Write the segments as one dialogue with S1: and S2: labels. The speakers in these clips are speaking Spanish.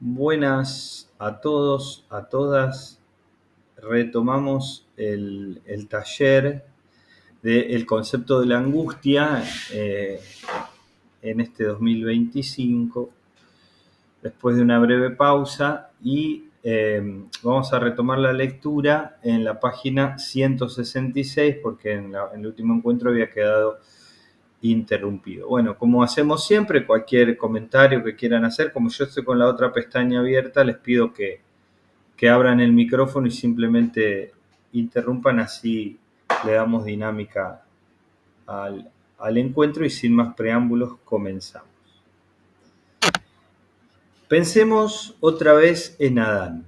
S1: Buenas a todos, a todas. Retomamos el taller del concepto de la angustia en este 2025, después de una breve pausa, y vamos a retomar la lectura en la página 166, porque en el último encuentro había quedado interrumpido. Bueno, como hacemos siempre, cualquier comentario que quieran hacer, como yo estoy con la otra pestaña abierta, les pido que abran el micrófono y simplemente interrumpan, así le damos dinámica al encuentro y sin más preámbulos comenzamos. Pensemos otra vez en Adán.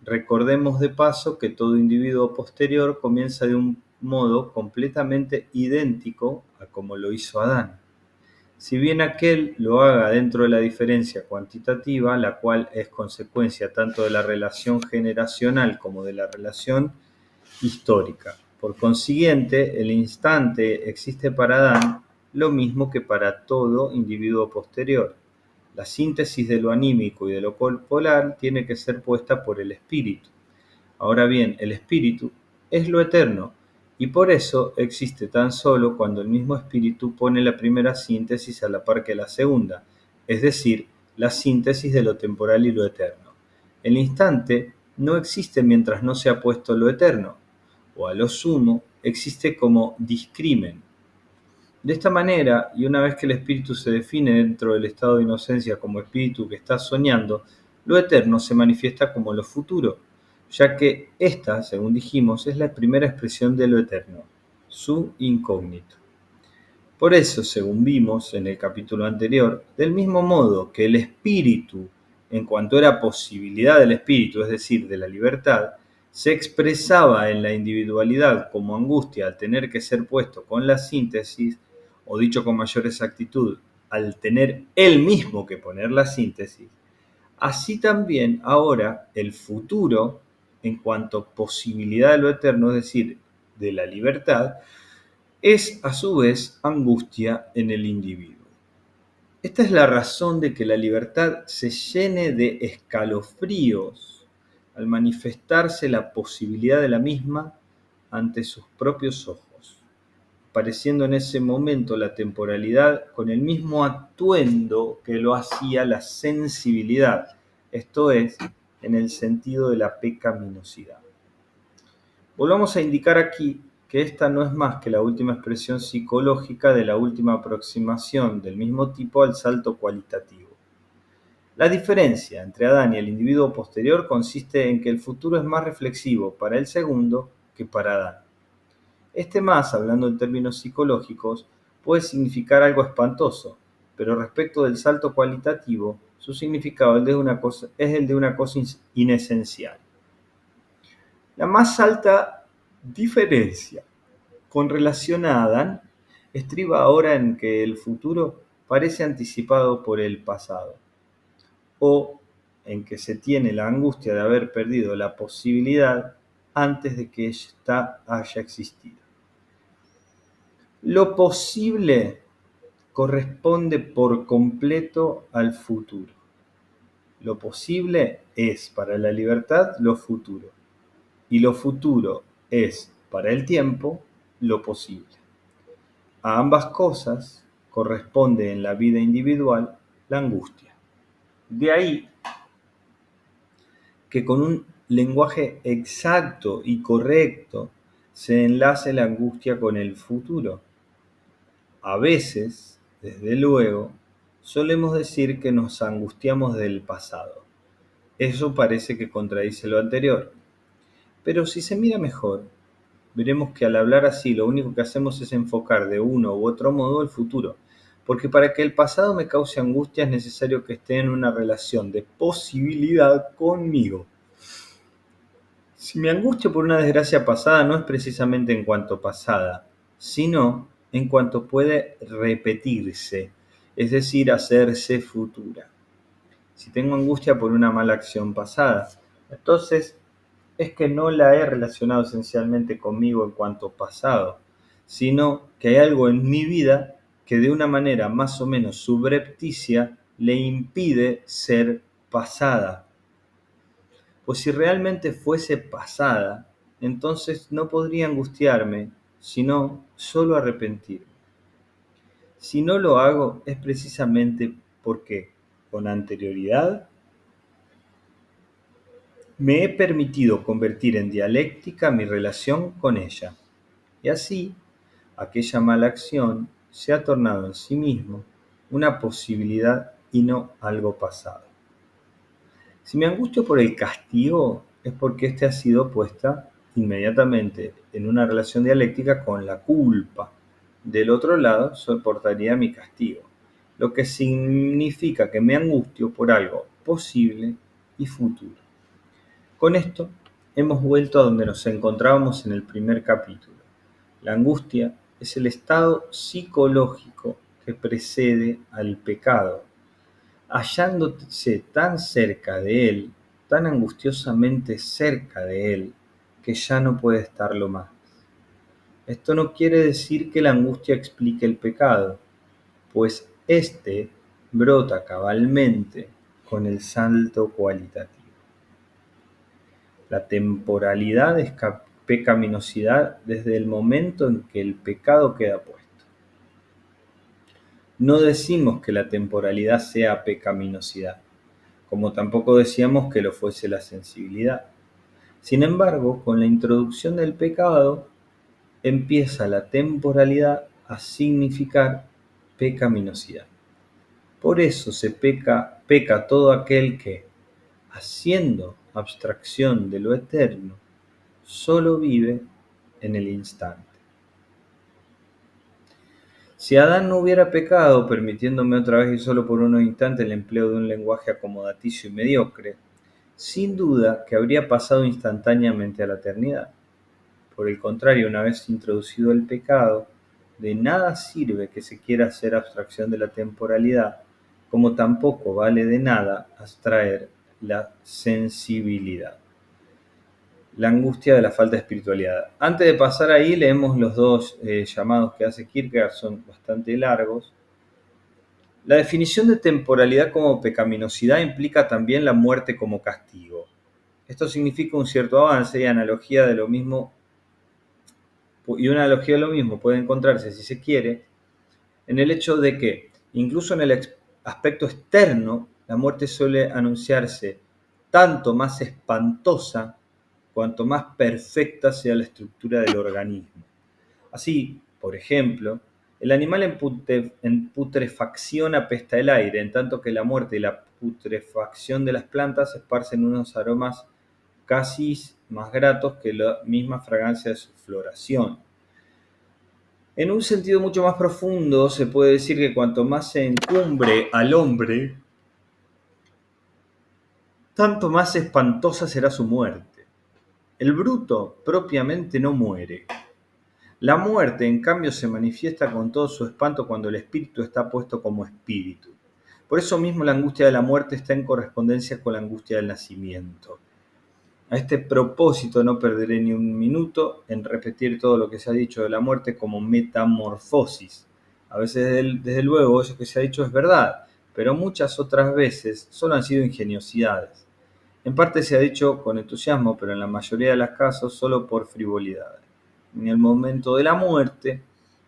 S1: Recordemos de paso que todo individuo posterior comienza de un modo completamente idéntico a como lo hizo Adán. Si bien aquel lo haga dentro de la diferencia cuantitativa, la cual es consecuencia tanto de la relación generacional como de la relación histórica. Por consiguiente, el instante existe para Adán lo mismo que para todo individuo posterior. La síntesis de lo anímico y de lo corporal tiene que ser puesta por el espíritu. Ahora bien, el espíritu es lo eterno, y por eso existe tan solo cuando el mismo espíritu pone la primera síntesis a la par que la segunda, es decir, la síntesis de lo temporal y lo eterno. El instante no existe mientras no se ha puesto lo eterno, o a lo sumo existe como discrimen. De esta manera, y una vez que el espíritu se define dentro del estado de inocencia como espíritu que está soñando, lo eterno se manifiesta como lo futuro, ya que esta, según dijimos, es la primera expresión de lo eterno, su incógnito. Por eso, según vimos en el capítulo anterior, del mismo modo que el espíritu, en cuanto era posibilidad del espíritu, es decir, de la libertad, se expresaba en la individualidad como angustia al tener que ser puesto con la síntesis, o dicho con mayor exactitud, al tener él mismo que poner la síntesis, así también ahora el futuro, en cuanto posibilidad de lo eterno, es decir, de la libertad, es a su vez angustia en el individuo. Esta es la razón de que la libertad se llene de escalofríos al manifestarse la posibilidad de la misma ante sus propios ojos, apareciendo en ese momento la temporalidad con el mismo atuendo que lo hacía la sensibilidad, esto es, en el sentido de la pecaminosidad. Volvamos a indicar aquí que esta no es más que la última expresión psicológica de la última aproximación del mismo tipo al salto cualitativo. La diferencia entre Adán y el individuo posterior consiste en que el futuro es más reflexivo para el segundo que para Adán. Este más, hablando en términos psicológicos, puede significar algo espantoso, pero respecto del salto cualitativo, su significado es el de una cosa inesencial. La más alta diferencia con relación a Adán estriba ahora en que el futuro parece anticipado por el pasado, o en que se tiene la angustia de haber perdido la posibilidad antes de que ésta haya existido. Lo posible corresponde por completo al futuro. Lo posible es para la libertad lo futuro, y lo futuro es para el tiempo lo posible. A ambas cosas corresponde en la vida individual la angustia. De ahí que con un lenguaje exacto y correcto se enlace la angustia con el futuro. A veces, desde luego, solemos decir que nos angustiamos del pasado. Eso parece que contradice lo anterior. Pero si se mira mejor, veremos que al hablar así lo único que hacemos es enfocar de uno u otro modo el futuro, porque para que el pasado me cause angustia es necesario que esté en una relación de posibilidad conmigo. Si me angustio por una desgracia pasada no es precisamente en cuanto pasada, sino en cuanto puede repetirse, es decir, hacerse futura. Si tengo angustia por una mala acción pasada, entonces es que no la he relacionado esencialmente conmigo en cuanto pasado, sino que hay algo en mi vida que de una manera más o menos subrepticia le impide ser pasada. Pues si realmente fuese pasada, entonces no podría angustiarme, sino solo arrepentirme. Si no lo hago es precisamente porque, con anterioridad, me he permitido convertir en dialéctica mi relación con ella, y así aquella mala acción se ha tornado en sí mismo una posibilidad y no algo pasado. Si me angustio por el castigo, es porque éste ha sido puesta inmediatamente en una relación dialéctica con la culpa. Del otro lado, soportaría mi castigo, lo que significa que me angustio por algo posible y futuro. Con esto, hemos vuelto a donde nos encontrábamos en el primer capítulo. La angustia es el estado psicológico que precede al pecado. Hallándose tan cerca de él, tan angustiosamente cerca de él, que ya no puede estarlo más. Esto no quiere decir que la angustia explique el pecado, pues éste brota cabalmente con el salto cualitativo. La temporalidad es pecaminosidad desde el momento en que el pecado queda puesto. No decimos que la temporalidad sea pecaminosidad, como tampoco decíamos que lo fuese la sensibilidad. Sin embargo, con la introducción del pecado, empieza la temporalidad a significar pecaminosidad. Por eso se peca todo aquel que, haciendo abstracción de lo eterno, solo vive en el instante. Si Adán no hubiera pecado, permitiéndome otra vez y solo por unos instantes el empleo de un lenguaje acomodaticio y mediocre, sin duda que habría pasado instantáneamente a la eternidad. Por el contrario, una vez introducido el pecado, de nada sirve que se quiera hacer abstracción de la temporalidad, como tampoco vale de nada abstraer la sensibilidad. La angustia de la falta de espiritualidad. Antes de pasar ahí, leemos los dos llamados que hace Kierkegaard, son bastante largos. La definición de temporalidad como pecaminosidad implica también la muerte como castigo. Esto significa un cierto avance y analogía de lo mismo, y una analogía de lo mismo puede encontrarse, si se quiere, en el hecho de que, incluso en el aspecto externo, la muerte suele anunciarse tanto más espantosa cuanto más perfecta sea la estructura del organismo. Así, por ejemplo, el animal en putrefacción apesta el aire, en tanto que la muerte y la putrefacción de las plantas esparcen unos aromas casi más gratos que la misma fragancia de su floración. En un sentido mucho más profundo, se puede decir que cuanto más se encumbre al hombre, tanto más espantosa será su muerte. El bruto propiamente no muere. La muerte, en cambio, se manifiesta con todo su espanto cuando el espíritu está puesto como espíritu. Por eso mismo la angustia de la muerte está en correspondencia con la angustia del nacimiento. A este propósito no perderé ni un minuto en repetir todo lo que se ha dicho de la muerte como metamorfosis. A veces, desde luego, eso que se ha dicho es verdad, pero muchas otras veces solo han sido ingeniosidades. En parte se ha dicho con entusiasmo, pero en la mayoría de los casos solo por frivolidad. En el momento de la muerte,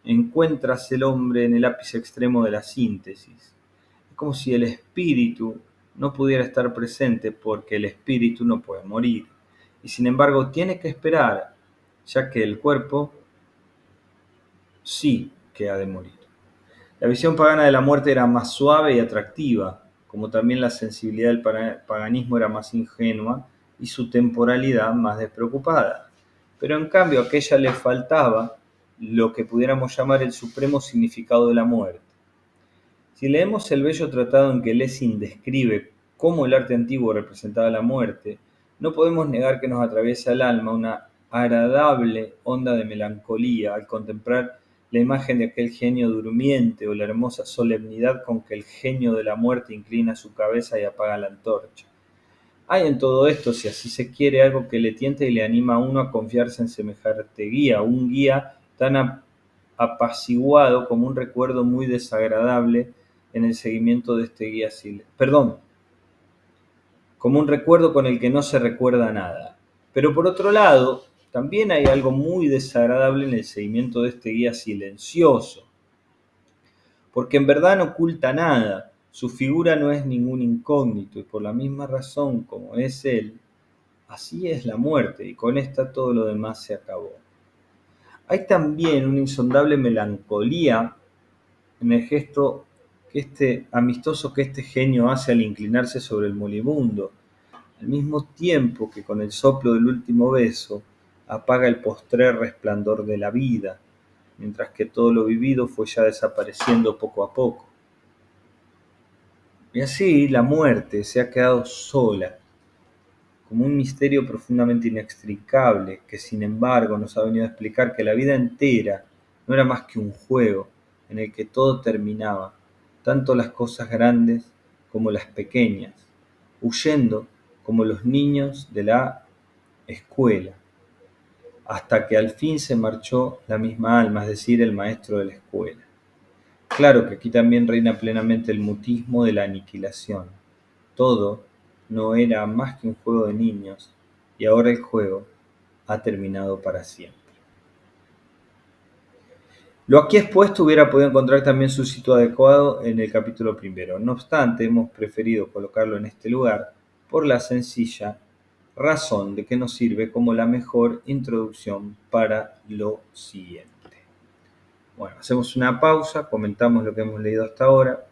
S1: encuentras el hombre en el ápice extremo de la síntesis. Es como si el espíritu no pudiera estar presente porque el espíritu no puede morir. Y sin embargo tiene que esperar, ya que el cuerpo sí que ha de morir. La visión pagana de la muerte era más suave y atractiva, como también la sensibilidad del paganismo era más ingenua y su temporalidad más despreocupada. Pero en cambio a aquella le faltaba lo que pudiéramos llamar el supremo significado de la muerte. Si leemos el bello tratado en que Lessing describe cómo el arte antiguo representaba la muerte, no podemos negar que nos atraviesa el alma una agradable onda de melancolía al contemplar la imagen de aquel genio durmiente o la hermosa solemnidad con que el genio de la muerte inclina su cabeza y apaga la antorcha. Hay en todo esto, si así se quiere, algo que le tienta y le anima a uno a confiarse en semejante guía, un guía tan apaciguado como un recuerdo muy desagradable en el seguimiento de este guía como un recuerdo con el que no se recuerda nada. Pero por otro lado, también hay algo muy desagradable en el seguimiento de este guía silencioso, porque en verdad no oculta nada, su figura no es ningún incógnito y por la misma razón como es él, así es la muerte y con esta todo lo demás se acabó. Hay también una insondable melancolía en el gesto amistoso que este genio hace al inclinarse sobre el moribundo, al mismo tiempo que con el soplo del último beso apaga el postrer resplandor de la vida, mientras que todo lo vivido fue ya desapareciendo poco a poco. Y así la muerte se ha quedado sola, como un misterio profundamente inextricable, que sin embargo nos ha venido a explicar que la vida entera no era más que un juego en el que todo terminaba, tanto las cosas grandes como las pequeñas, huyendo como los niños de la escuela, hasta que al fin se marchó la misma alma, es decir, el maestro de la escuela. Claro que aquí también reina plenamente el mutismo de la aniquilación. Todo no era más que un juego de niños y ahora el juego ha terminado para siempre. Lo aquí expuesto hubiera podido encontrar también su sitio adecuado en el capítulo primero. No obstante, hemos preferido colocarlo en este lugar por la sencilla razón de que nos sirve como la mejor introducción para lo siguiente. Bueno, hacemos una pausa, comentamos lo que hemos leído hasta ahora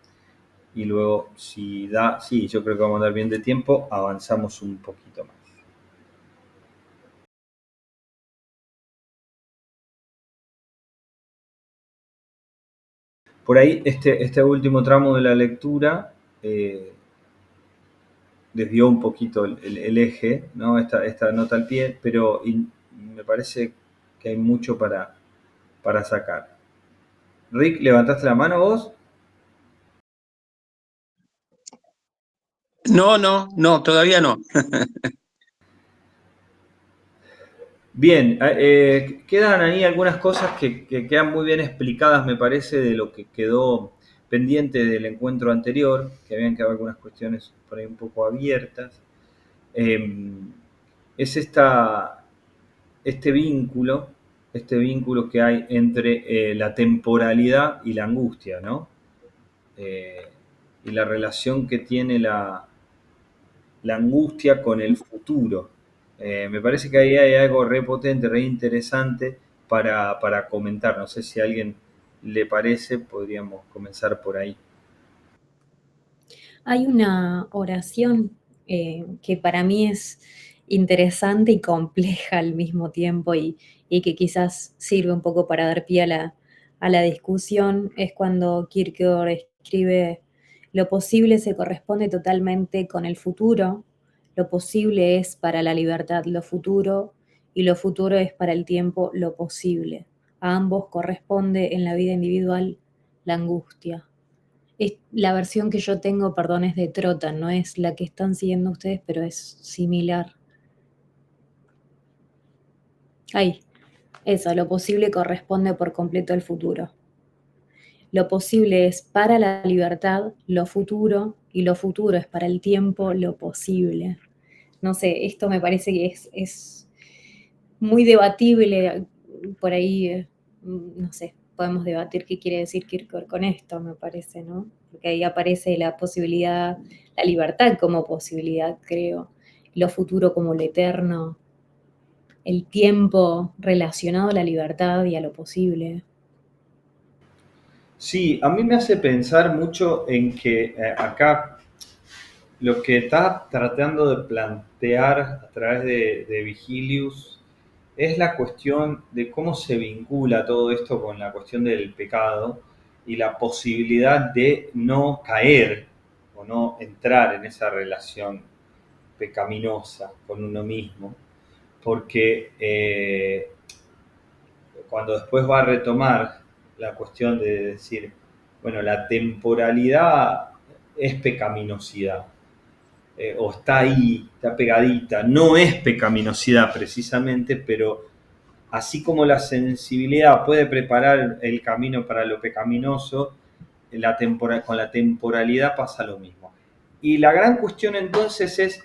S1: y luego, si da, sí, yo creo que vamos a dar bien de tiempo, avanzamos un poquito más. Por ahí, este último tramo de la lectura desvió un poquito el eje, ¿no? Esta nota al pie, pero me parece que hay mucho para sacar. Rick, ¿levantaste la mano vos?
S2: No, no, no, todavía no.
S1: Bien, quedan ahí algunas cosas que quedan muy bien explicadas, me parece, de lo que quedó pendiente del encuentro anterior, que habían quedado algunas cuestiones por ahí un poco abiertas. Eh, es este vínculo que hay entre la temporalidad y la angustia, ¿no? Eh, y la relación que tiene la angustia con el futuro. Me parece que ahí hay algo re potente, re interesante para comentar. No sé si a alguien le parece, podríamos comenzar por ahí.
S3: Hay una oración que para mí es interesante y compleja al mismo tiempo y que quizás sirve un poco para dar pie a la discusión. Es cuando Kierkegaard escribe, lo posible se corresponde totalmente con el futuro, lo posible es para la libertad lo futuro y lo futuro es para el tiempo lo posible. A ambos corresponde en la vida individual la angustia. La versión que yo tengo, perdón, es de Trotan, no es la que están siguiendo ustedes, pero es similar. Ahí, eso, lo posible corresponde por completo al futuro. Lo posible es para la libertad lo futuro y lo futuro es para el tiempo lo posible. No sé, esto me parece que es muy debatible, por ahí, no sé, podemos debatir qué quiere decir Kierkegaard con esto, me parece, ¿no? Porque ahí aparece la posibilidad, la libertad como posibilidad, creo, lo futuro como lo eterno, el tiempo relacionado a la libertad y a lo posible.
S1: Sí, a mí me hace pensar mucho en que acá lo que está tratando de plantear a través de Vigilius es la cuestión de cómo se vincula todo esto con la cuestión del pecado y la posibilidad de no caer o no entrar en esa relación pecaminosa con uno mismo, porque cuando después va a retomar la cuestión de decir, bueno, la temporalidad es pecaminosidad, o está ahí, está pegadita, no es pecaminosidad precisamente, pero así como la sensibilidad puede preparar el camino para lo pecaminoso, con la temporalidad pasa lo mismo. Y la gran cuestión entonces es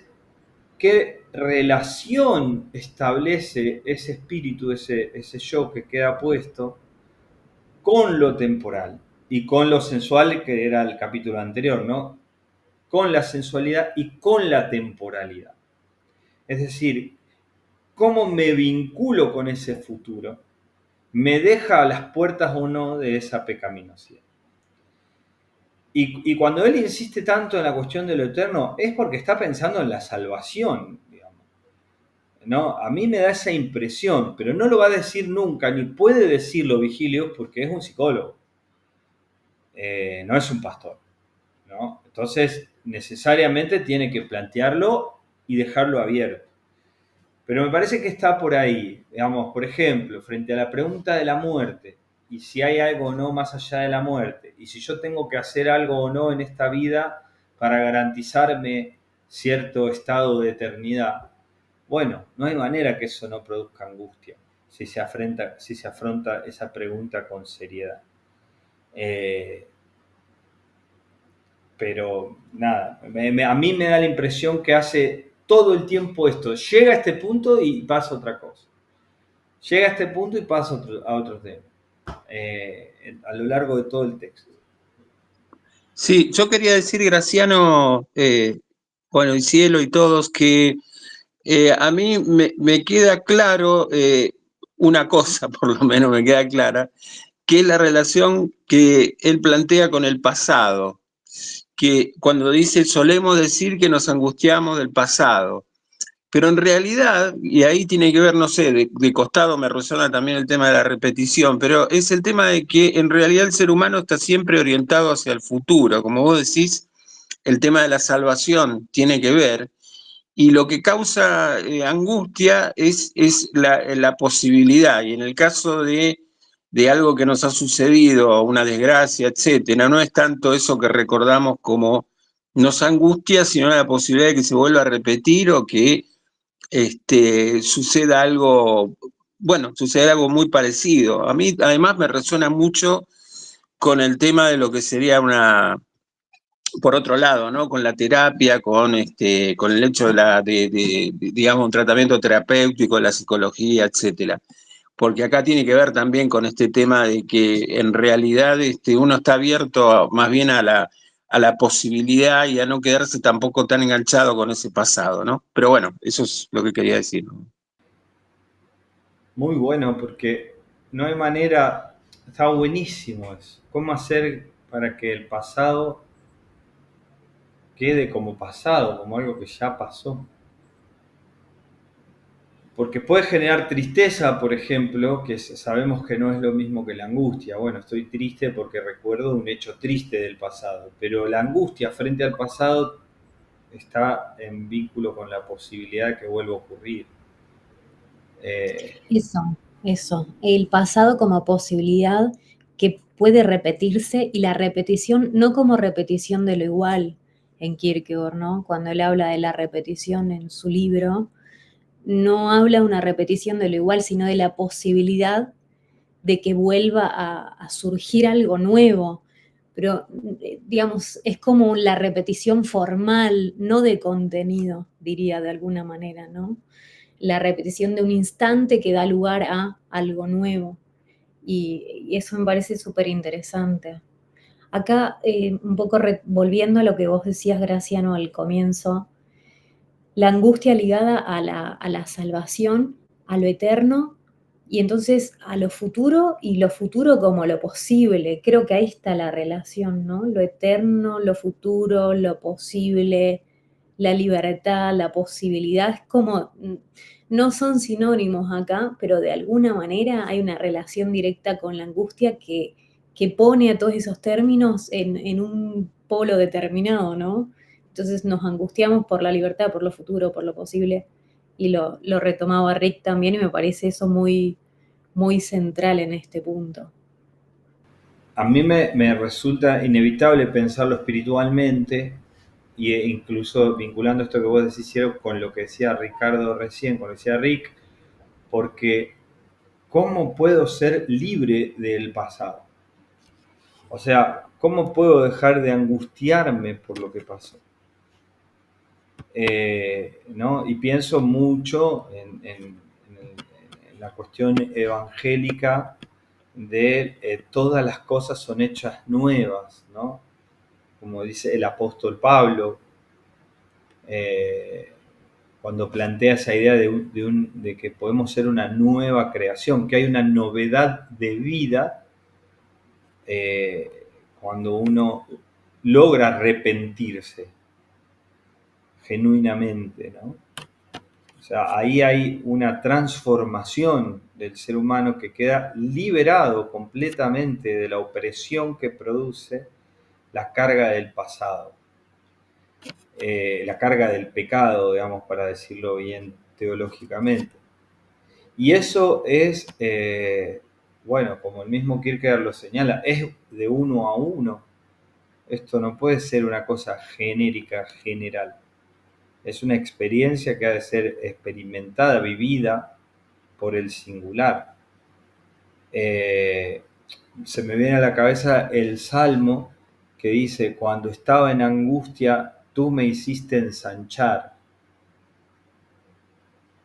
S1: qué relación establece ese espíritu, ese yo que queda puesto con lo temporal y con lo sensual, que era el capítulo anterior, ¿no? Con la sensualidad y con la temporalidad. Es decir, cómo me vinculo con ese futuro, me deja a las puertas o no de esa pecaminosidad. Y cuando él insiste tanto en la cuestión de lo eterno, es porque está pensando en la salvación, digamos. ¿No? A mí me da esa impresión, pero no lo va a decir nunca, ni puede decirlo Vigilio, porque es un psicólogo, no es un pastor, ¿no? Entonces, necesariamente tiene que plantearlo y dejarlo abierto. Pero me parece que está por ahí, digamos, por ejemplo, frente a la pregunta de la muerte, y si hay algo o no más allá de la muerte, y si yo tengo que hacer algo o no en esta vida para garantizarme cierto estado de eternidad, bueno, no hay manera que eso no produzca angustia si se afronta esa pregunta con seriedad. Pero nada, a mí me da la impresión que hace todo el tiempo esto. Llega a este punto y pasa otra cosa. Llega a este punto y pasa a otro tema. A lo largo de todo el texto.
S2: Sí, yo quería decir, Graciano, bueno, y Cielo y todos, que a mí me queda claro una cosa, por lo menos me queda clara, que es la relación que él plantea con el pasado, que cuando dice solemos decir que nos angustiamos del pasado, pero en realidad, y ahí tiene que ver, no sé, de costado me resuena también el tema de la repetición, pero es el tema de que en realidad el ser humano está siempre orientado hacia el futuro, como vos decís, el tema de la salvación tiene que ver, y lo que causa angustia es la posibilidad, y en el caso de algo que nos ha sucedido, una desgracia, etcétera, no es tanto eso que recordamos como nos angustia, sino la posibilidad de que se vuelva a repetir o que suceda algo, bueno, suceda algo muy parecido. A mí además me resuena mucho con el tema de lo que sería por otro lado, ¿no? Con la terapia, con el hecho digamos, un tratamiento terapéutico, la psicología, etcétera. Porque acá tiene que ver también con este tema de que en realidad uno está abierto más bien a la posibilidad y a no quedarse tampoco tan enganchado con ese pasado, ¿no? Pero bueno, eso es lo que quería decir, ¿no?
S1: Muy bueno, porque no hay manera, está buenísimo eso. ¿Cómo hacer para que el pasado quede como pasado, como algo que ya pasó? Porque puede generar tristeza, por ejemplo, que sabemos que no es lo mismo que la angustia. Bueno, estoy triste porque recuerdo un hecho triste del pasado, pero la angustia frente al pasado está en vínculo con la posibilidad de que vuelva a ocurrir.
S3: Eso, el pasado como posibilidad que puede repetirse y la repetición no como repetición de lo igual en Kierkegaard, ¿no? Cuando él habla de la repetición en su libro, no habla una repetición de lo igual, sino de la posibilidad de que vuelva a surgir algo nuevo. Pero, digamos, es como la repetición formal, no de contenido, diría de alguna manera, ¿no? La repetición de un instante que da lugar a algo nuevo. Y eso me parece súper interesante. Acá, un poco volviendo a lo que vos decías, Graciano, al comienzo, la angustia ligada a la salvación, a lo eterno, y entonces a lo futuro, y lo futuro como lo posible. Creo que ahí está la relación, ¿no? Lo eterno, lo futuro, lo posible, la libertad, la posibilidad, es como, no son sinónimos acá, pero de alguna manera hay una relación directa con la angustia que pone a todos esos términos en un polo determinado, ¿no? Entonces nos angustiamos por la libertad, por lo futuro, por lo posible, y lo retomaba Rick también y me parece eso muy, muy central en este punto.
S1: A mí me resulta inevitable pensarlo espiritualmente e incluso vinculando esto que vos decís Cielo, con lo que decía Ricardo recién, con lo que decía Rick, porque ¿cómo puedo ser libre del pasado? O sea, ¿cómo puedo dejar de angustiarme por lo que pasó? ¿no? Y pienso mucho en la cuestión evangélica de todas las cosas son hechas nuevas, ¿no? Como dice el apóstol Pablo, cuando plantea esa idea de que podemos ser una nueva creación, que hay una novedad de vida cuando uno logra arrepentirse genuinamente, ¿no? O sea, ahí hay una transformación del ser humano que queda liberado completamente de la opresión que produce la carga del pasado, la carga del pecado, digamos, para decirlo bien teológicamente. Y eso es, bueno, como el mismo Kierkegaard lo señala, es de uno a uno. Esto no puede ser una cosa genérica, general. Es una experiencia que ha de ser experimentada, vivida por el singular. Se me viene a la cabeza el Salmo que dice, cuando estaba en angustia, tú me hiciste ensanchar,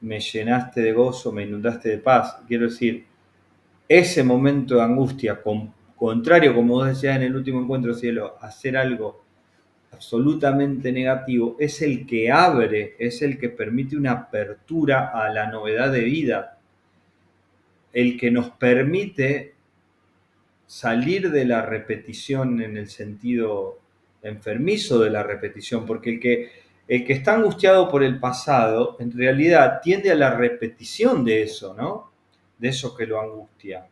S1: me llenaste de gozo, me inundaste de paz. Quiero decir, ese momento de angustia, contrario, como vos decías en el último encuentro, cielo, hacer algo absolutamente negativo, es el que abre, es el que permite una apertura a la novedad de vida, el que nos permite salir de la repetición en el sentido enfermizo de la repetición, porque el que está angustiado por el pasado, en realidad tiende a la repetición de eso, ¿no? De eso que lo angustia.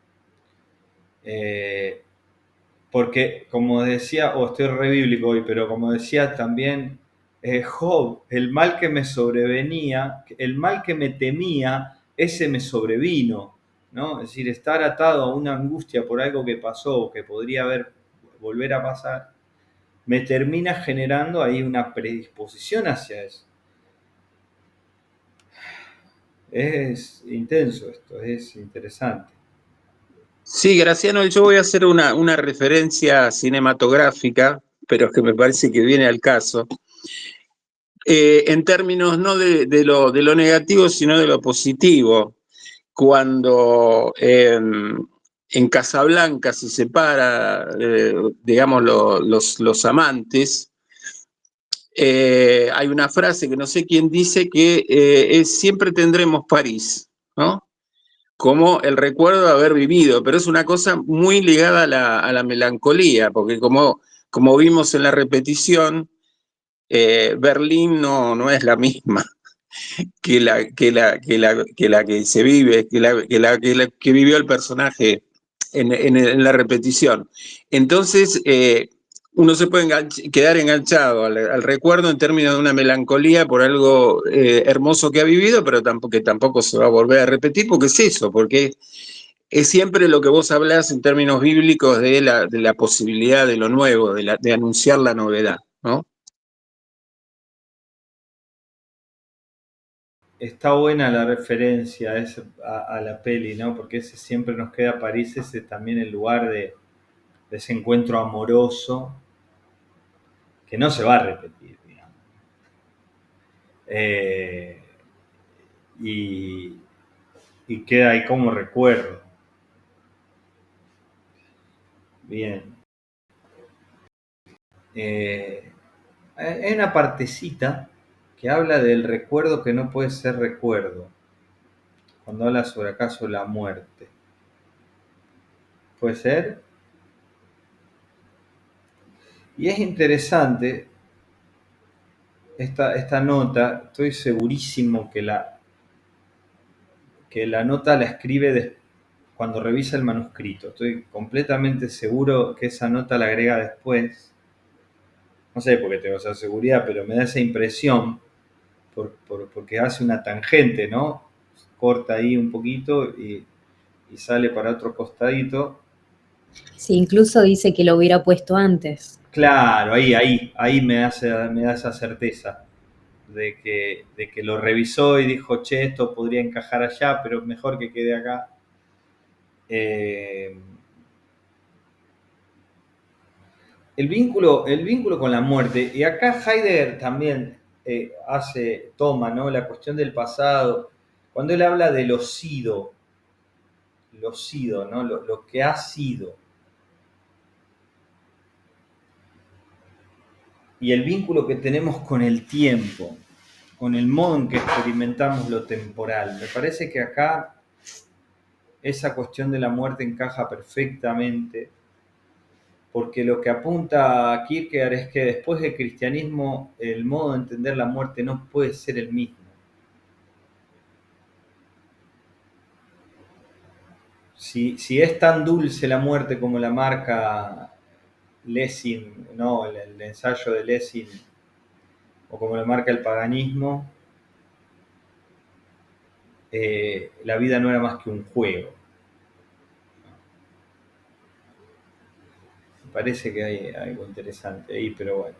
S1: Porque, como decía, estoy re bíblico hoy, pero como decía también Job, el mal que me sobrevenía, el mal que me temía, ese me sobrevino, ¿no? Es decir, estar atado a una angustia por algo que pasó o que podría volver a pasar, me termina generando ahí una predisposición hacia eso. Es intenso esto, es interesante.
S2: Sí, Graciano, yo voy a hacer una referencia cinematográfica, pero es que me parece que viene al caso. En términos no de lo negativo, sino de lo positivo. Cuando en Casablanca se separa, digamos, los amantes, hay una frase que no sé quién dice que es siempre tendremos París, ¿no? Como el recuerdo de haber vivido, pero es una cosa muy ligada a la melancolía, porque como vimos en la repetición, Berlín no es la misma que se vive, que vivió el personaje en la repetición. Entonces, uno se puede quedar enganchado al recuerdo en términos de una melancolía por algo hermoso que ha vivido, pero que tampoco se va a volver a repetir, porque es eso, porque es siempre lo que vos hablás en términos bíblicos de la posibilidad de lo nuevo, de anunciar la novedad, ¿no?
S1: Está buena la referencia a la peli, ¿no? Porque ese siempre nos queda París, ese también el lugar de ese encuentro amoroso que no se va a repetir, digamos. Y, y queda ahí como recuerdo. Bien. Hay una partecita que habla del recuerdo que no puede ser recuerdo, cuando habla sobre acaso la muerte. ¿Puede ser? Y es interesante esta nota, estoy segurísimo que la nota la escribe cuando revisa el manuscrito. Estoy completamente seguro que esa nota la agrega después. No sé por qué tengo esa seguridad, pero me da esa impresión porque hace una tangente, ¿no? Corta ahí un poquito y sale para otro costadito.
S3: Sí, incluso dice que lo hubiera puesto antes.
S1: Claro, ahí me da esa certeza de que lo revisó y dijo, che, esto podría encajar allá, pero mejor que quede acá. El vínculo con la muerte, y acá Heidegger también toma, ¿no? La cuestión del pasado, cuando él habla de lo sido, ¿no? Lo que ha sido. Y el vínculo que tenemos con el tiempo, con el modo en que experimentamos lo temporal. Me parece que acá esa cuestión de la muerte encaja perfectamente, porque lo que apunta a Kierkegaard es que después del cristianismo el modo de entender la muerte no puede ser el mismo. Si es tan dulce la muerte como la marca Lessing, ¿no? el ensayo de Lessing, o como la marca el paganismo, la vida no era más que un juego. Me parece que hay algo interesante ahí, pero bueno.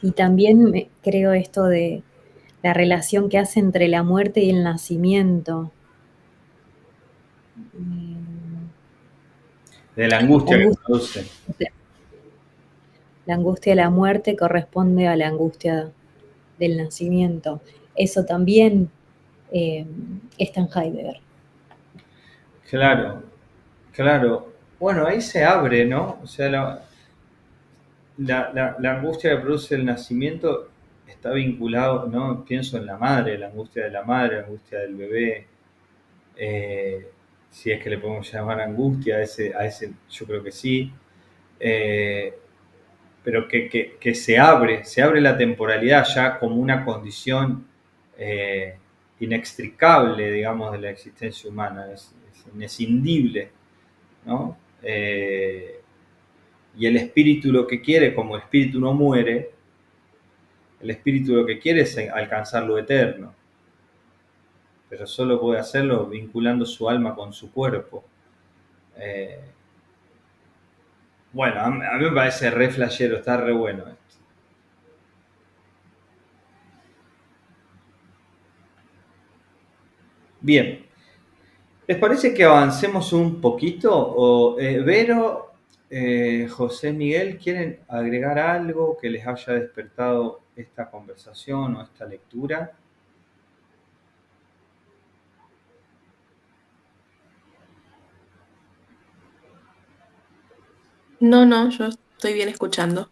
S3: Y también creo esto de la relación que hace entre la muerte y el nacimiento.
S1: De la
S3: La
S1: angustia que
S3: angustia,
S1: produce.
S3: la angustia de la muerte corresponde a la angustia del nacimiento. Eso también está en Heidegger.
S1: Claro, claro. Bueno, ahí se abre, ¿no? O sea, la angustia que produce el nacimiento está vinculado, ¿no? Pienso en la madre, la angustia de la madre, la angustia del bebé, si es que le podemos llamar angustia, a ese yo creo que sí, pero que se abre la temporalidad ya como una condición eh, inextricable, digamos, de la existencia humana, es inescindible, ¿no? Y el espíritu lo que quiere, como el espíritu no muere, el espíritu lo que quiere es alcanzar lo eterno, pero solo puede hacerlo vinculando su alma con su cuerpo. Eh, bueno, a mí me parece re flashero, está re bueno esto. Bien, ¿les parece que avancemos un poquito? Vero, José Miguel, ¿quieren agregar algo que les haya despertado esta conversación o esta lectura?
S4: No, no, yo estoy bien escuchando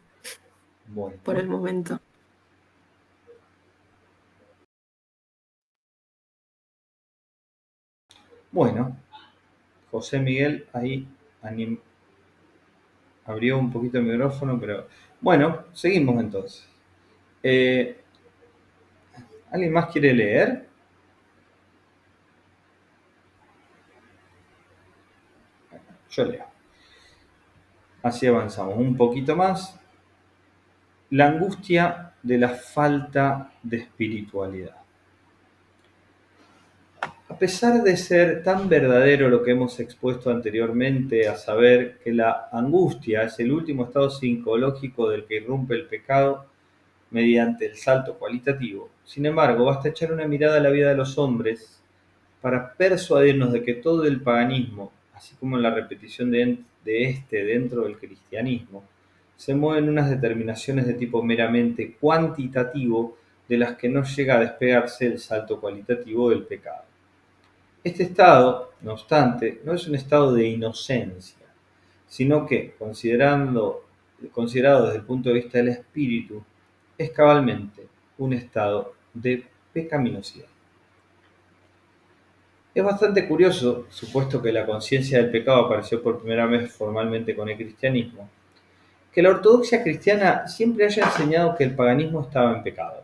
S4: por
S1: Bueno,
S4: el momento.
S1: bueno, José Miguel ahí abrió un poquito el micrófono, pero bueno, seguimos entonces. Eh, ¿Alguien más quiere leer? Yo leo. Así avanzamos un poquito más. La angustia de la falta de espiritualidad. A pesar de ser tan verdadero lo que hemos expuesto anteriormente, a saber que la angustia es el último estado psicológico del que irrumpe el pecado mediante el salto cualitativo, sin embargo, basta echar una mirada a la vida de los hombres para persuadirnos de que todo el paganismo, así como la repetición de este dentro del cristianismo, se mueve en unas determinaciones de tipo meramente cuantitativo de las que no llega a despegarse el salto cualitativo del pecado. Este estado, no obstante, no es un estado de inocencia, sino que, considerado desde el punto de vista del espíritu, es cabalmente un estado de pecaminosidad. Es bastante curioso, supuesto que la conciencia del pecado apareció por primera vez formalmente con el cristianismo, que la ortodoxia cristiana siempre haya enseñado que el paganismo estaba en pecado.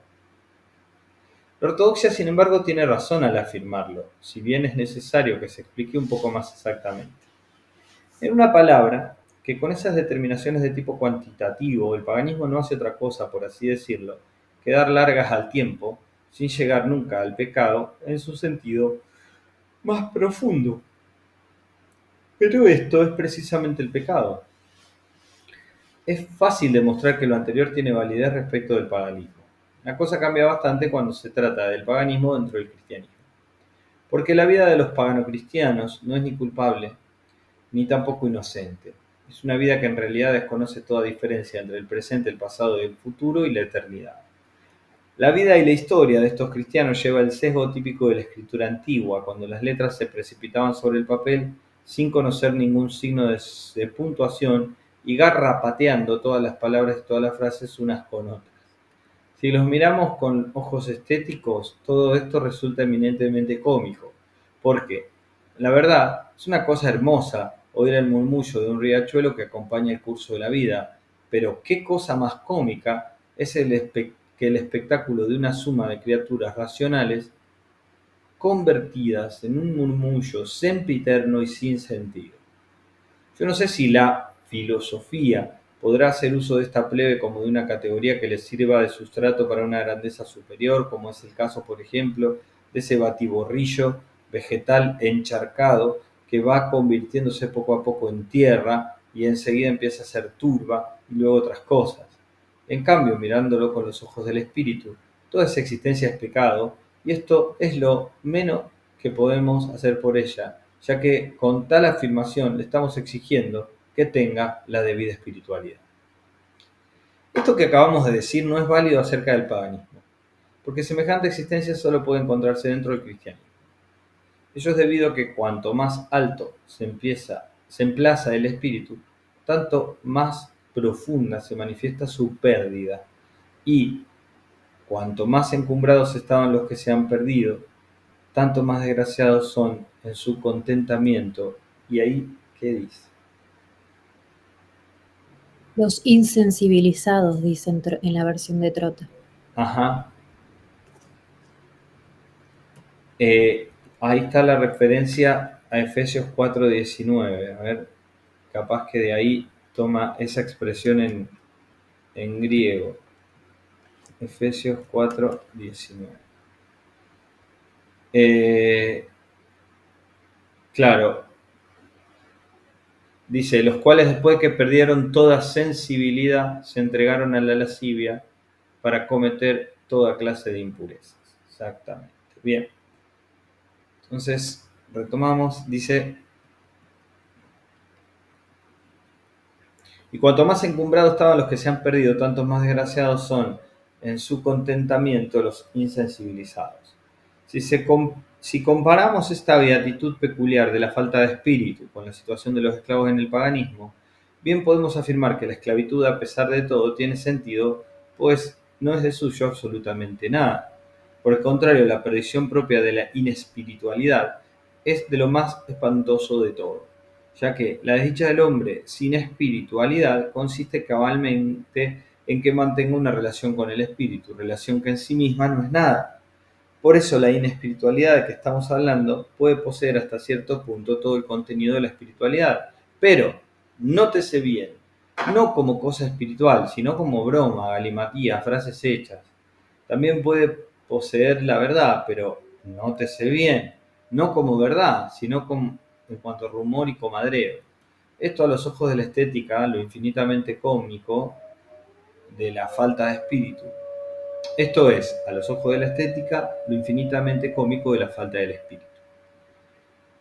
S1: La ortodoxia, sin embargo, tiene razón al afirmarlo, si bien es necesario que se explique un poco más exactamente. En una palabra, que con esas determinaciones de tipo cuantitativo, el paganismo no hace otra cosa, por así decirlo, que dar largas al tiempo, sin llegar nunca al pecado en su sentido más profundo. Pero esto es precisamente el pecado. Es fácil demostrar que lo anterior tiene validez respecto del paganismo. La cosa cambia bastante cuando se trata del paganismo dentro del cristianismo. Porque la vida de los pagano-cristianos no es ni culpable, ni tampoco inocente. Es una vida que en realidad desconoce toda diferencia entre el presente, el pasado, el futuro y la eternidad. La vida y la historia de estos cristianos lleva el sesgo típico de la escritura antigua, cuando las letras se precipitaban sobre el papel sin conocer ningún signo de puntuación y garrapateando todas las palabras y todas las frases unas con otras. Si los miramos con ojos estéticos, todo esto resulta eminentemente cómico, porque, la verdad, es una cosa hermosa oír el murmullo de un riachuelo que acompaña el curso de la vida, pero qué cosa más cómica es que el espectáculo de una suma de criaturas racionales convertidas en un murmullo sempiterno y sin sentido. Yo no sé si la filosofía podrá hacer uso de esta plebe como de una categoría que les sirva de sustrato para una grandeza superior, como es el caso, por ejemplo, de ese batiborrillo vegetal encharcado que va convirtiéndose poco a poco en tierra y enseguida empieza a ser turba y luego otras cosas. En cambio, mirándolo con los ojos del espíritu, toda esa existencia es pecado y esto es lo menos que podemos hacer por ella, ya que con tal afirmación le estamos exigiendo que tenga la debida espiritualidad. Esto que acabamos de decir no es válido acerca del paganismo, porque semejante existencia solo puede encontrarse dentro del cristianismo. Ello es debido a que cuanto más alto se emplaza el espíritu, tanto más profunda se manifiesta su pérdida, y cuanto más encumbrados estaban los que se han perdido, tanto más desgraciados son en su contentamiento. ¿Y ahí qué dice?
S3: Los insensibilizados, dicen en la versión de Trota.
S1: Ajá. Ahí está la referencia a Efesios 4:19. A ver, capaz que de ahí toma esa expresión en griego. Efesios 4:19. Claro, dice, los cuales después que perdieron toda sensibilidad se entregaron a la lascivia para cometer toda clase de impurezas. Exactamente. Bien. Entonces, retomamos, dice, y cuanto más encumbrados estaban los que se han perdido, tantos más desgraciados son en su contentamiento los insensibilizados. Si comparamos esta beatitud peculiar de la falta de espíritu con la situación de los esclavos en el paganismo, bien podemos afirmar que la esclavitud, a pesar de todo, tiene sentido, pues no es de suyo absolutamente nada. Por el contrario, la perdición propia de la inespiritualidad es de lo más espantoso de todo, ya que la desdicha del hombre sin espiritualidad consiste cabalmente en que mantenga una relación con el espíritu, relación que en sí misma no es nada. Por eso la inespiritualidad de que estamos hablando puede poseer hasta cierto punto todo el contenido de la espiritualidad, pero nótese bien, no como cosa espiritual, sino como broma, galimatía, frases hechas. También puede poseer la verdad, pero nótese bien, no como verdad, sino como, en cuanto a rumor y comadreo. Esto a los ojos de la estética, lo infinitamente cómico de la falta de espíritu. Esto es, a los ojos de la estética, lo infinitamente cómico de la falta del espíritu.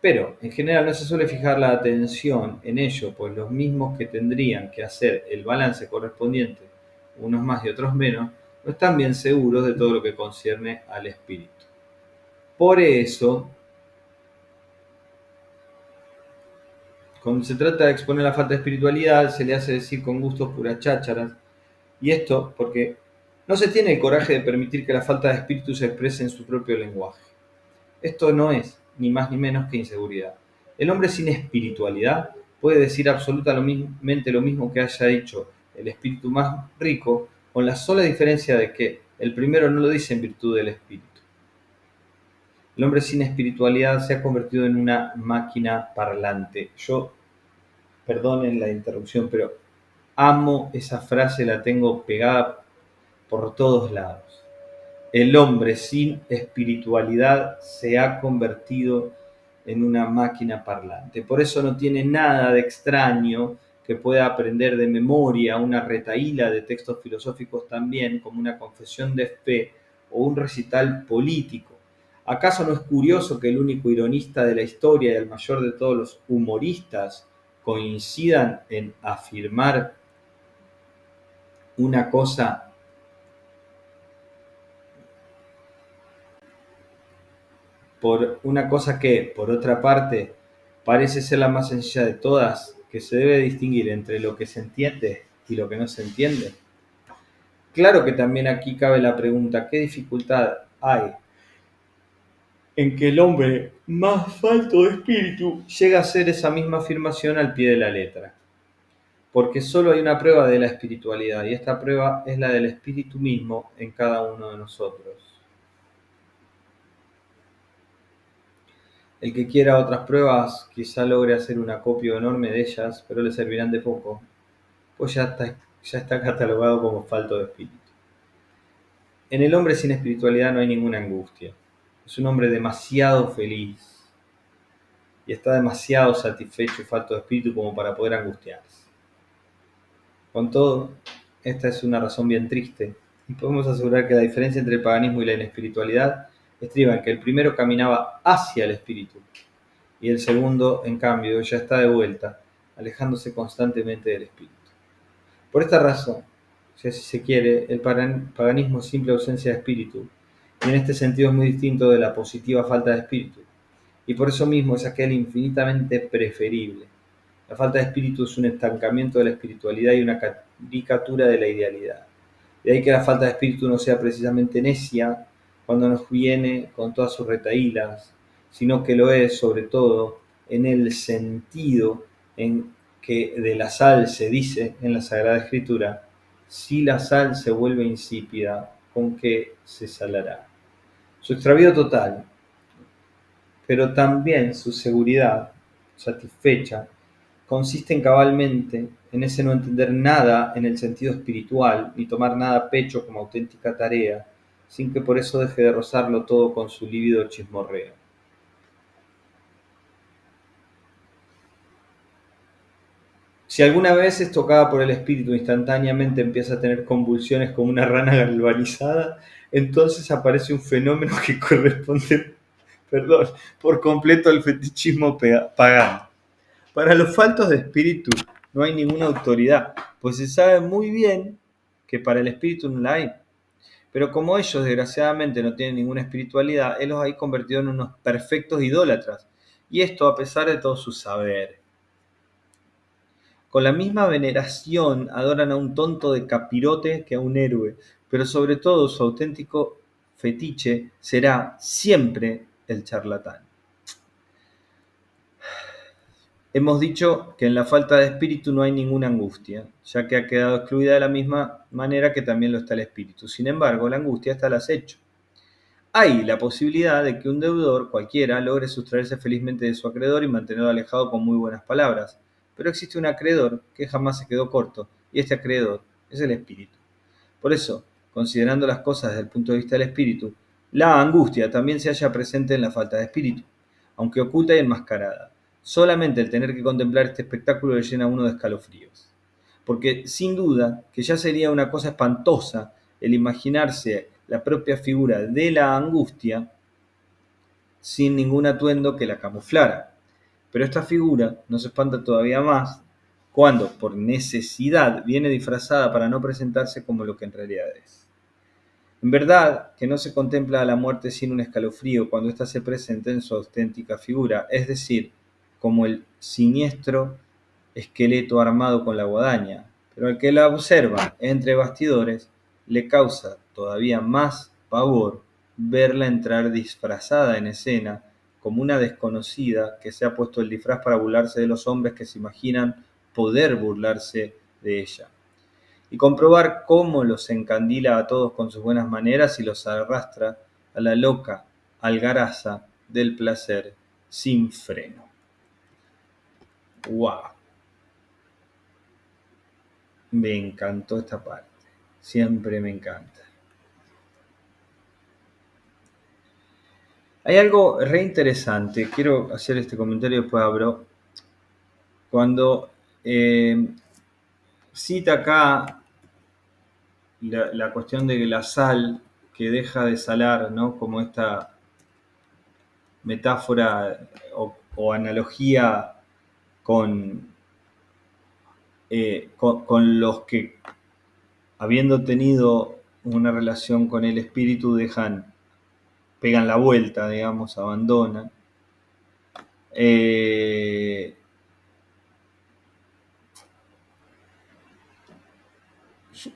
S1: Pero, en general, no se suele fijar la atención en ello, pues los mismos que tendrían que hacer el balance correspondiente, unos más y otros menos, no están bien seguros de todo lo que concierne al espíritu. Por eso, cuando se trata de exponer la falta de espiritualidad, se le hace decir con gustos puras chácharas, y esto porque no se tiene el coraje de permitir que la falta de espíritu se exprese en su propio lenguaje. Esto no es ni más ni menos que inseguridad. El hombre sin espiritualidad puede decir absolutamente lo mismo que haya dicho el espíritu más rico, con la sola diferencia de que el primero no lo dice en virtud del espíritu. El hombre sin espiritualidad se ha convertido en una máquina parlante. Perdonen la interrupción, pero amo esa frase, la tengo pegada por todos lados. El hombre sin espiritualidad se ha convertido en una máquina parlante. Por eso no tiene nada de extraño que pueda aprender de memoria una retahíla de textos filosóficos también, como una confesión de fe o un recital político. ¿Acaso no es curioso que el único ironista de la historia y el mayor de todos los humoristas coincidan en afirmar una cosa por una cosa que, por otra parte, parece ser la más sencilla de todas, que se debe distinguir entre lo que se entiende y lo que no se entiende. Claro que también aquí cabe la pregunta, ¿qué dificultad hay en que el hombre más falto de espíritu llega a hacer esa misma afirmación al pie de la letra? Porque solo hay una prueba de la espiritualidad, y esta prueba es la del espíritu mismo en cada uno de nosotros. El que quiera otras pruebas quizá logre hacer un acopio enorme de ellas, pero le servirán de poco, pues ya está catalogado como falto de espíritu. En el hombre sin espiritualidad no hay ninguna angustia. Es un hombre demasiado feliz y está demasiado satisfecho y falto de espíritu como para poder angustiarse. Con todo, esta es una razón bien triste, y podemos asegurar que la diferencia entre el paganismo y la inespiritualidad estriba en que el primero caminaba hacia el espíritu, y el segundo, en cambio, ya está de vuelta, alejándose constantemente del espíritu. Por esta razón, si así se quiere, el paganismo es simple ausencia de espíritu, y en este sentido es muy distinto de la positiva falta de espíritu, y por eso mismo es aquel infinitamente preferible. La falta de espíritu es un estancamiento de la espiritualidad y una caricatura de la idealidad. De ahí que la falta de espíritu no sea precisamente necia cuando nos viene con todas sus retahílas, sino que lo es sobre todo en el sentido en que de la sal se dice en la Sagrada Escritura: si la sal se vuelve insípida, ¿con qué se salará? Su extravío total, pero también su seguridad satisfecha, consiste en cabalmente en ese no entender nada en el sentido espiritual, ni tomar nada a pecho como auténtica tarea, sin que por eso deje de rozarlo todo con su lívido chismorreo. Si alguna vez es tocada por el espíritu, instantáneamente empieza a tener convulsiones como una rana galvanizada, entonces aparece un fenómeno que corresponde, por completo al fetichismo pagano. Para los faltos de espíritu no hay ninguna autoridad, pues se sabe muy bien que para el espíritu no la hay. Pero como ellos desgraciadamente no tienen ninguna espiritualidad, él los ha convertido en unos perfectos idólatras, y esto a pesar de todo su saber. Con la misma veneración adoran a un tonto de capirote que a un héroe, pero sobre todo su auténtico fetiche será siempre el charlatán. Hemos dicho que en la falta de espíritu no hay ninguna angustia, ya que ha quedado excluida de la misma manera que también lo está el espíritu. Sin embargo, la angustia está al acecho. Hay la posibilidad de que un deudor cualquiera logre sustraerse felizmente de su acreedor y mantenerlo alejado con muy buenas palabras, pero existe un acreedor que jamás se quedó corto, y este acreedor es el espíritu. Por eso, considerando las cosas desde el punto de vista del espíritu, la angustia también se halla presente en la falta de espíritu, aunque oculta y enmascarada. Solamente el tener que contemplar este espectáculo le llena a uno de escalofríos. Porque sin duda que ya sería una cosa espantosa el imaginarse la propia figura de la angustia sin ningún atuendo que la camuflara. Pero esta figura nos espanta todavía más cuando, por necesidad, viene disfrazada para no presentarse como lo que en realidad es. En verdad que no se contempla a la muerte sin un escalofrío cuando ésta se presenta en su auténtica figura, es decir, como el siniestro esqueleto armado con la guadaña, pero al que la observa entre bastidores le causa todavía más pavor verla entrar disfrazada en escena como una desconocida que se ha puesto el disfraz para burlarse de los hombres que se imaginan poder burlarse de ella, y comprobar cómo los encandila a todos con sus buenas maneras y los arrastra a la loca algaraza del placer sin freno. ¡Wow! Me encantó esta parte. Siempre me encanta. Hay algo re interesante. Quiero hacer este comentario y después abro. Cuando cita acá la cuestión de la sal que deja de salar, ¿no? Como esta metáfora o analogía con con los que, habiendo tenido una relación con el espíritu, pegan la vuelta, digamos, abandonan.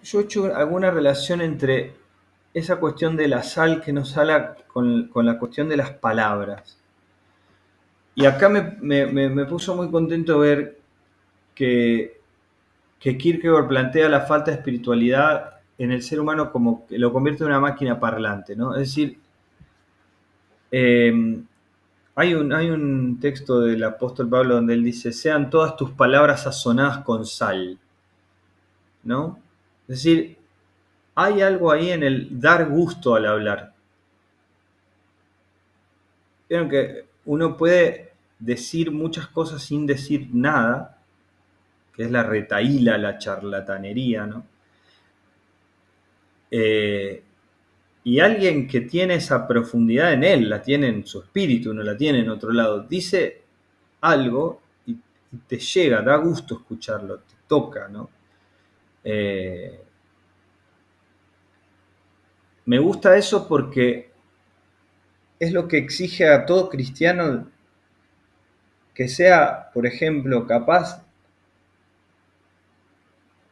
S1: Yo he hecho alguna relación entre esa cuestión de la sal que nos sala con la cuestión de las palabras. Y acá me puso muy contento ver que Kierkegaard plantea la falta de espiritualidad en el ser humano como que lo convierte en una máquina parlante, ¿no? Es decir, hay un texto del apóstol Pablo donde él dice, sean todas tus palabras sazonadas con sal, ¿no? Es decir, hay algo ahí en el dar gusto al hablar. Vieron que uno puede decir muchas cosas sin decir nada, que es la retahíla, la charlatanería, ¿no? Y alguien que tiene esa profundidad en él, la tiene en su espíritu, no la tiene en otro lado, dice algo y te llega, da gusto escucharlo, te toca, ¿no? Me gusta eso porque es lo que exige a todo cristiano que sea, por ejemplo, capaz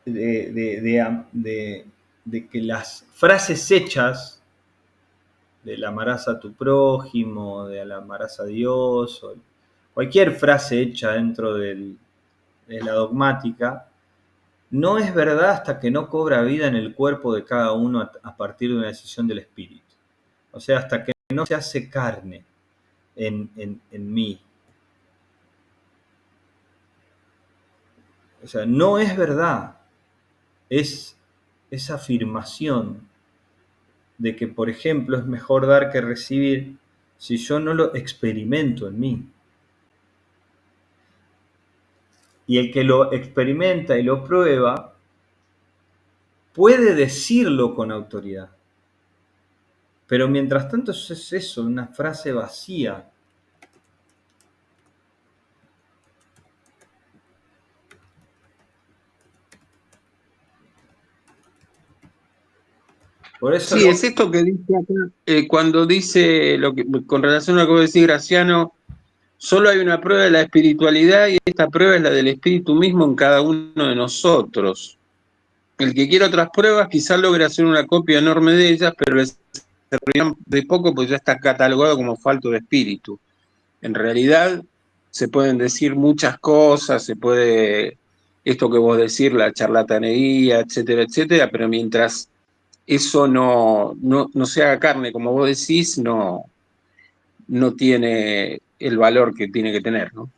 S1: de que las frases hechas del amarás a tu prójimo, del amarás a Dios, o cualquier frase hecha dentro de la dogmática, no es verdad hasta que no cobra vida en el cuerpo de cada uno a partir de una decisión del Espíritu. O sea, hasta que no se hace carne en mí. O sea, no es verdad. Es esa afirmación de que, por ejemplo, es mejor dar que recibir si yo no lo experimento en mí. Y el que lo experimenta y lo prueba puede decirlo con autoridad. Pero mientras tanto es eso, una frase vacía. Por eso
S2: Sí, es esto que dice acá, cuando dice, con relación a lo que vos decís, Graciano, solo hay una prueba de la espiritualidad y esta prueba es la del espíritu mismo en cada uno de nosotros. El que quiera otras pruebas quizás logre hacer una copia enorme de ellas, pero les servirán de poco porque ya está catalogado como falto de espíritu. En realidad se pueden decir muchas cosas, se puede, esto que vos decís, la charlatanería, etcétera, etcétera, pero mientras eso no se haga carne, como vos decís, no tiene el valor que tiene que tener, ¿no?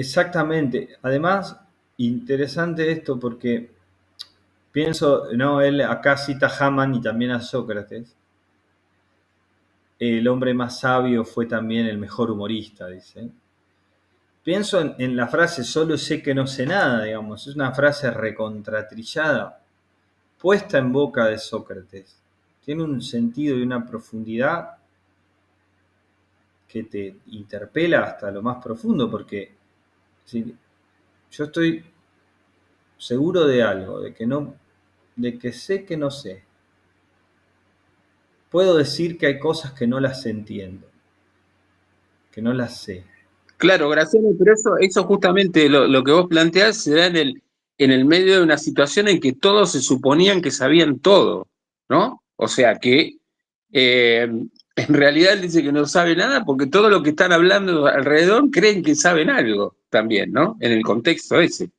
S1: exactamente. Además, interesante esto porque pienso, no, él acá cita a Hamann y también a Sócrates. El hombre más sabio fue también el mejor humorista, dice. Pienso en la frase solo sé que no sé nada, digamos. Es una frase recontratrillada, puesta en boca de Sócrates. Tiene un sentido y una profundidad que te interpela hasta lo más profundo, porque si yo estoy seguro de algo, de que sé que no sé. Puedo decir que hay cosas que no las entiendo, que no las sé.
S2: Claro, Graciano, pero eso justamente lo que vos planteás se da en el medio de una situación en que todos se suponían que sabían todo, ¿no? O sea que en realidad él dice que no sabe nada porque todo lo que están hablando alrededor creen que saben algo también, ¿no? En el contexto ese.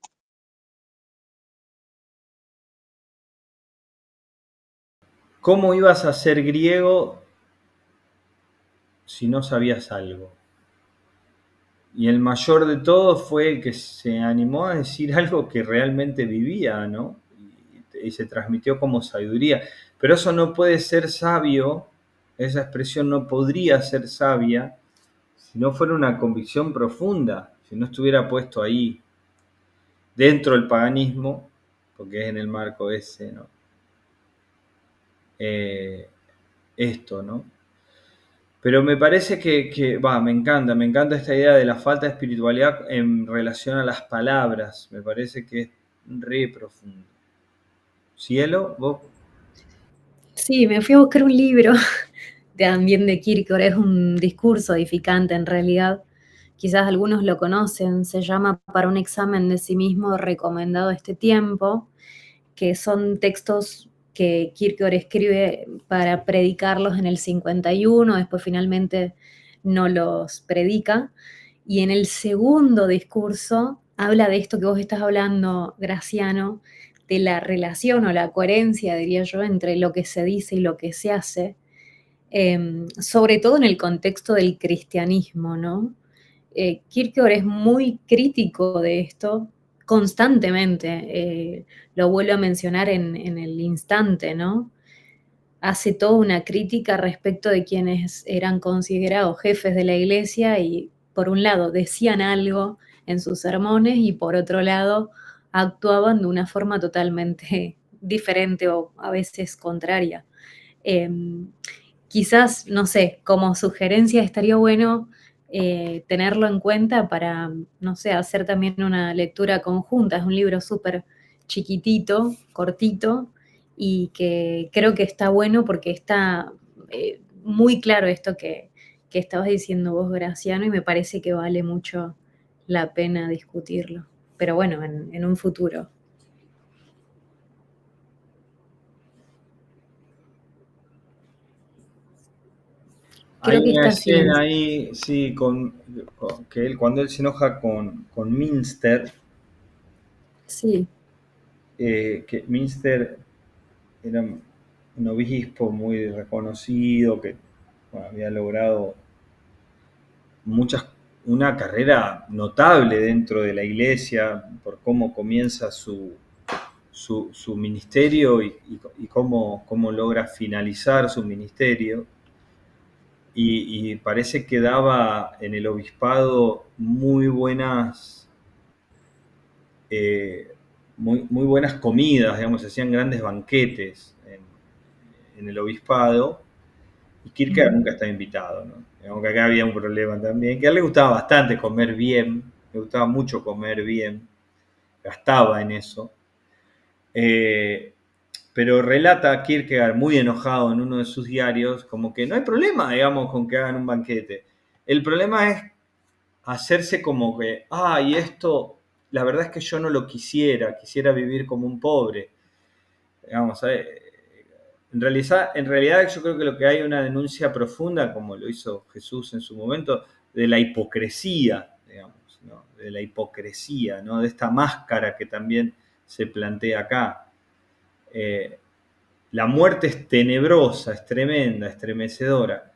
S1: ¿Cómo ibas a ser griego si no sabías algo? Y el mayor de todos fue el que se animó a decir algo que realmente vivía, ¿no? Y se transmitió como sabiduría. Pero eso no puede ser sabio, esa expresión no podría ser sabia si no fuera una convicción profunda, si no estuviera puesto ahí, dentro del paganismo, porque es en el marco ese, ¿no? Esto, ¿no? Pero me parece me encanta esta idea de la falta de espiritualidad en relación a las palabras. Me parece que es re profundo. ¿Cielo? ¿Vos?
S3: Sí, me fui a buscar un libro también de Kierkegaard, es un discurso edificante en realidad. Quizás algunos lo conocen, se llama Para un examen de sí mismo recomendado este tiempo, que son textos que Kierkegaard escribe para predicarlos en el 51, después finalmente no los predica. Y en el segundo discurso habla de esto que vos estás hablando, Graciano, de la relación o la coherencia, diría yo, entre lo que se dice y lo que se hace, sobre todo en el contexto del cristianismo, ¿no? Kierkegaard es muy crítico de esto constantemente, lo vuelvo a mencionar en el instante, ¿no? Hace toda una crítica respecto de quienes eran considerados jefes de la iglesia y por un lado decían algo en sus sermones y por otro lado actuaban de una forma totalmente diferente o a veces contraria. Quizás, no sé, como sugerencia estaría bueno tenerlo en cuenta para, no sé, hacer también una lectura conjunta. Es un libro súper chiquitito, cortito, y que creo que está bueno porque está muy claro esto que estabas diciendo vos, Graciano, y me parece que vale mucho la pena discutirlo. Pero bueno, en un futuro.
S1: Hay
S3: Creo que
S1: una
S3: está así.
S1: escena ahí, sí, que él, cuando él se enoja con Münster,
S3: Sí.
S1: que Münster era un obispo muy reconocido, que bueno, había logrado una carrera notable dentro de la iglesia por cómo comienza su ministerio y cómo logra finalizar su ministerio. Y parece que daba en el obispado muy buenas comidas, digamos, se hacían grandes banquetes en el obispado, y Kierkegaard nunca estaba invitado, ¿no? Digamos que acá había un problema también, que a él le gustaba bastante comer bien, le gustaba mucho comer bien, gastaba en eso. Pero relata Kierkegaard muy enojado en uno de sus diarios, como que no hay problema, digamos, con que hagan un banquete. El problema es hacerse como que, y esto, la verdad es que yo no lo quisiera vivir como un pobre. Digamos, en realidad yo creo que lo que hay es una denuncia profunda, como lo hizo Jesús en su momento, de la hipocresía, digamos, ¿no? De la hipocresía, ¿no? De esta máscara que también se plantea acá. La muerte es tenebrosa, es tremenda, estremecedora,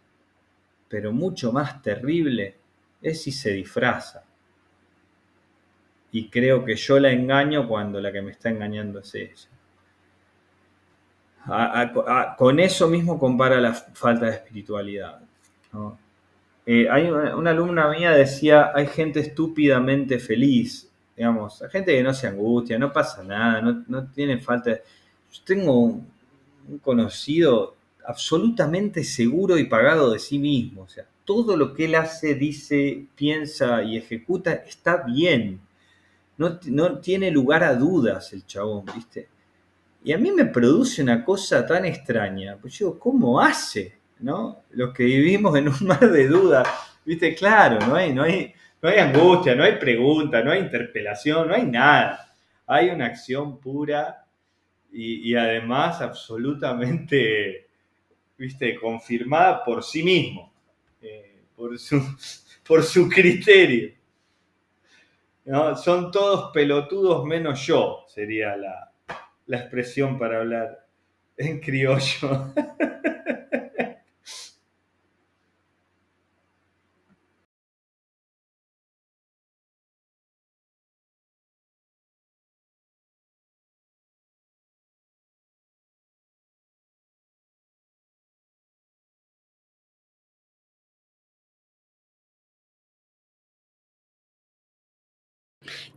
S1: pero mucho más terrible es si se disfraza. Y creo que yo la engaño cuando la que me está engañando es ella. Con eso mismo compara la falta de espiritualidad, ¿no? Hay una alumna mía decía, hay gente estúpidamente feliz, digamos, hay gente que no se angustia, no pasa nada, no tiene falta de... Yo tengo un conocido absolutamente seguro y pagado de sí mismo, o sea, todo lo que él hace, dice, piensa y ejecuta está bien, no tiene lugar a dudas el chabón, ¿viste? Y a mí me produce una cosa tan extraña, pues yo, ¿cómo hace? ¿No? Los que vivimos en un mar de dudas, ¿viste? Claro, no hay angustia, no hay pregunta, no hay interpelación, no hay nada. Hay una acción pura y además absolutamente, ¿viste? Confirmada por sí mismo, por su criterio, ¿no? Son todos pelotudos menos yo, sería la expresión para hablar en criollo.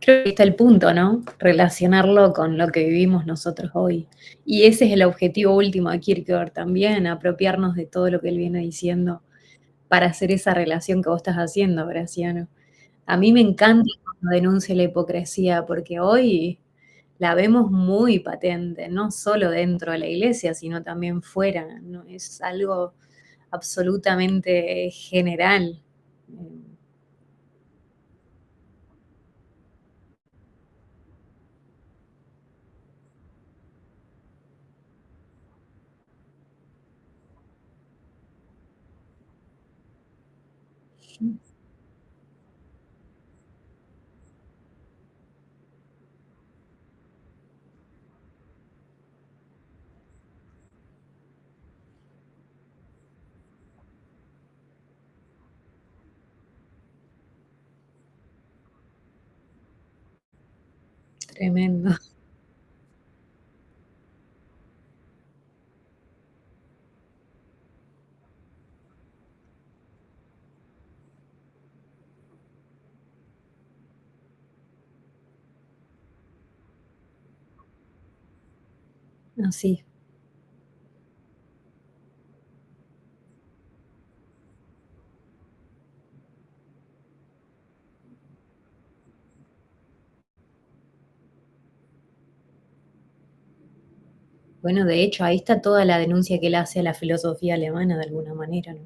S3: Creo que está el punto, ¿no? Relacionarlo con lo que vivimos nosotros hoy. Y ese es el objetivo último de Kierkegaard también, apropiarnos de todo lo que él viene diciendo para hacer esa relación que vos estás haciendo, Graciano. A mí me encanta cuando denuncia la hipocresía, porque hoy la vemos muy patente, no solo dentro de la iglesia, sino también fuera, ¿no? Es algo absolutamente general. Tremendo. Así. Bueno, de hecho, ahí está toda la denuncia que él hace a la filosofía alemana de alguna manera, ¿no?